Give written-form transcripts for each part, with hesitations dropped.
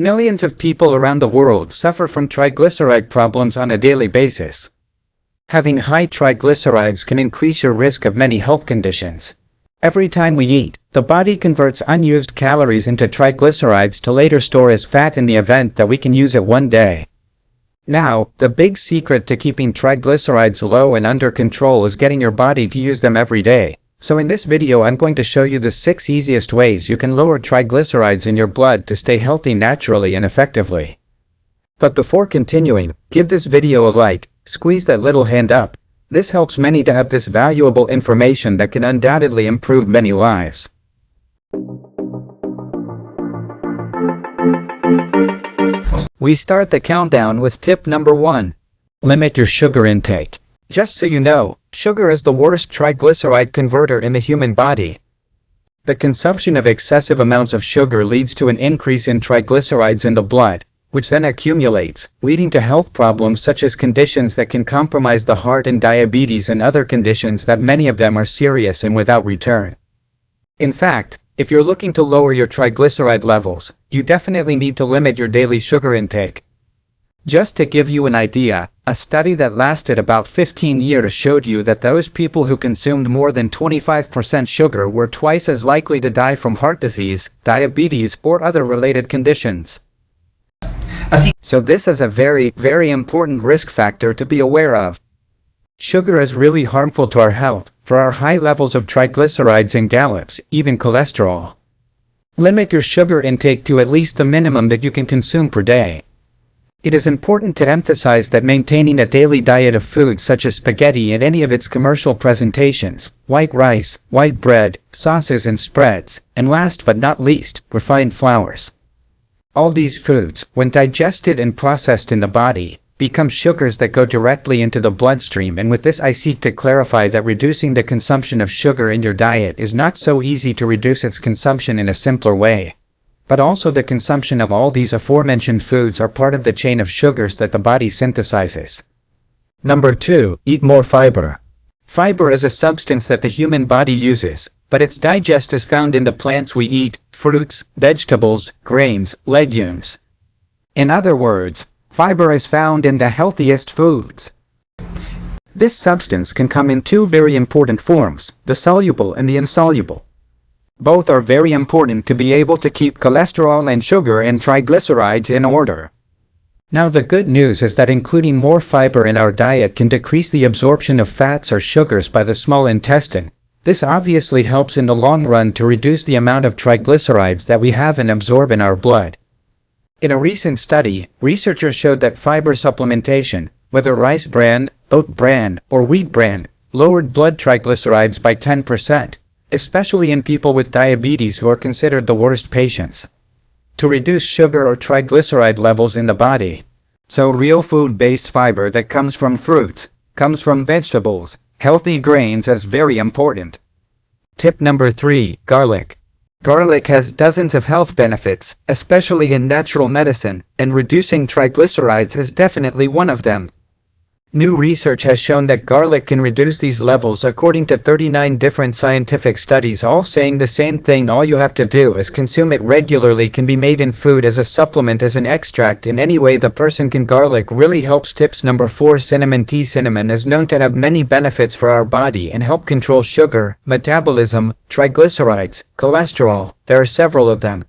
Millions of people around the world suffer from triglyceride problems on a daily basis. Having high triglycerides can increase your risk of many health conditions. Every time we eat, the body converts unused calories into triglycerides to later store as fat in the event that we can use it one day. Now, the big secret to keeping triglycerides low and under control is getting your body to use them every day. So in this video I'm going to show you the 6 easiest ways you can lower triglycerides in your blood to stay healthy naturally and effectively. But before continuing, give this video a like, squeeze that little hand up. This helps many to have this valuable information that can undoubtedly improve many lives. We start the countdown with tip number 1. Limit your sugar intake. Just so you know, sugar is the worst triglyceride converter in the human body. The consumption of excessive amounts of sugar leads to an increase in triglycerides in the blood, which then accumulates, leading to health problems such as conditions that can compromise the heart and diabetes and other conditions that many of them are serious and without return. In fact, if you're looking to lower your triglyceride levels, you definitely need to limit your daily sugar intake. Just to give you an idea, a study that lasted about 15 years showed you that those people who consumed more than 25% sugar were twice as likely to die from heart disease, diabetes, or other related conditions. So this is a very, very important risk factor to be aware of. Sugar is really harmful to our health, for our high levels of triglycerides and gallops, even cholesterol. Limit your sugar intake to at least the minimum that you can consume per day. It is important to emphasize that maintaining a daily diet of foods such as spaghetti in any of its commercial presentations, white rice, white bread, sauces and spreads, and last but not least, refined flours. All these foods, when digested and processed in the body, become sugars that go directly into the bloodstream, and with this I seek to clarify that reducing the consumption of sugar in your diet is not so easy to reduce its consumption in a simpler way. But also the consumption of all these aforementioned foods are part of the chain of sugars that the body synthesizes. Number 2. Eat more fiber. Fiber is a substance that the human body uses, but its digest is found in the plants we eat, fruits, vegetables, grains, legumes. In other words, fiber is found in the healthiest foods. This substance can come in 2 very important forms, the soluble and the insoluble. Both are very important to be able to keep cholesterol and sugar and triglycerides in order. Now the good news is that including more fiber in our diet can decrease the absorption of fats or sugars by the small intestine. This obviously helps in the long run to reduce the amount of triglycerides that we have and absorb in our blood. In a recent study, researchers showed that fiber supplementation, whether rice bran, oat bran, or wheat bran, lowered blood triglycerides by 10%. Especially in people with diabetes who are considered the worst patients. To reduce sugar or triglyceride levels in the body. So real food-based fiber that comes from fruits, comes from vegetables, healthy grains is very important. Tip number 3. Garlic. Garlic has dozens of health benefits, especially in natural medicine, and reducing triglycerides is definitely one of them. New research has shown that garlic can reduce these levels according to 39 different scientific studies, all saying the same thing. All you have to do is consume it regularly. Can be made in food as a supplement, as an extract, in any way the person can. Garlic really helps. Tips number 4. Cinnamon tea. Cinnamon is known to have many benefits for our body and help control sugar, metabolism, triglycerides, cholesterol. There are several of them.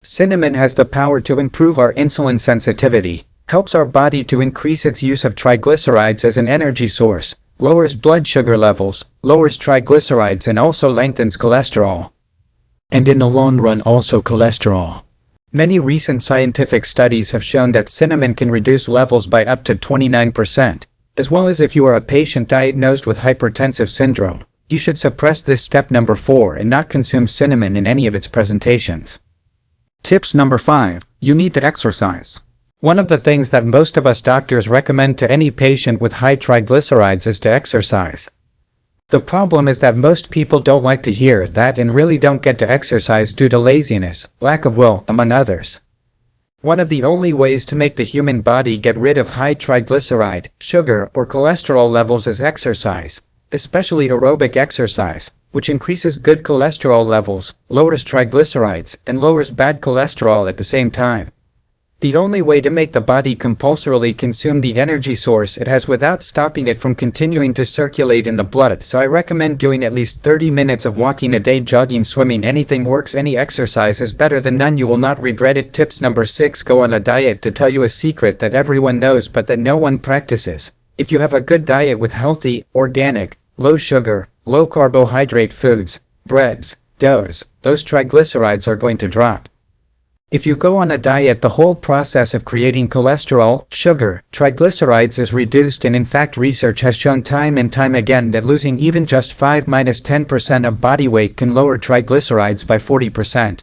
Cinnamon has the power to improve our insulin sensitivity, helps our body to increase its use of triglycerides as an energy source, lowers blood sugar levels, lowers triglycerides, and also lengthens cholesterol. And in the long run also cholesterol. Many recent scientific studies have shown that cinnamon can reduce levels by up to 29%, as well as if you are a patient diagnosed with hypertensive syndrome, you should suppress this. Step number 4 and not consume cinnamon in any of its presentations. Tips number 5. You need to exercise. One of the things that most of us doctors recommend to any patient with high triglycerides is to exercise. The problem is that most people don't like to hear that and really don't get to exercise due to laziness, lack of will, among others. One of the only ways to make the human body get rid of high triglyceride, sugar, or cholesterol levels is exercise, especially aerobic exercise, which increases good cholesterol levels, lowers triglycerides, and lowers bad cholesterol at the same time. The only way to make the body compulsorily consume the energy source it has without stopping it from continuing to circulate in the blood, so I recommend doing at least 30 minutes of walking a day, jogging, swimming, anything works, any exercise is better than none, you will not regret it. Tips number 6. Go on a diet. To tell you a secret that everyone knows but that no one practices. If you have a good diet with healthy, organic, low sugar, low carbohydrate foods, breads, doughs, those triglycerides are going to drop. If you go on a diet, the whole process of creating cholesterol, sugar, triglycerides is reduced, and in fact research has shown time and time again that losing even just 5–10% of body weight can lower triglycerides by 40%.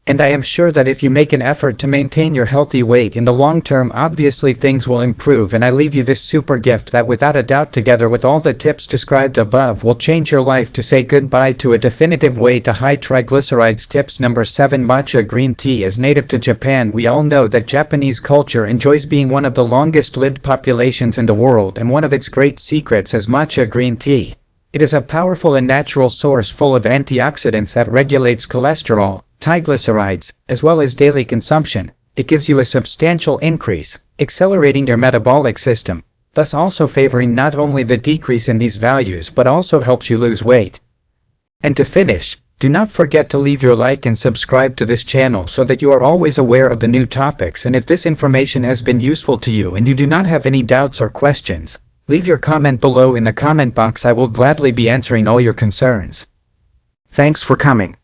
And I am sure that if you make an effort to maintain your healthy weight in the long term, obviously things will improve, and I leave you this super gift that without a doubt, together with all the tips described above, will change your life to say goodbye to a definitive way to high triglycerides. Tips number 7. Matcha green tea is native to Japan. We all know that Japanese culture enjoys being one of the longest lived populations in the world, and one of its great secrets is matcha green tea. It is a powerful and natural source full of antioxidants that regulates cholesterol, triglycerides, as well as daily consumption. It gives you a substantial increase, accelerating your metabolic system, thus also favoring not only the decrease in these values but also helps you lose weight. And to finish, do not forget to leave your like and subscribe to this channel so that you are always aware of the new topics. And if this information has been useful to you and you do not have any doubts or questions, leave your comment below in the comment box. I will gladly be answering all your concerns. Thanks for coming.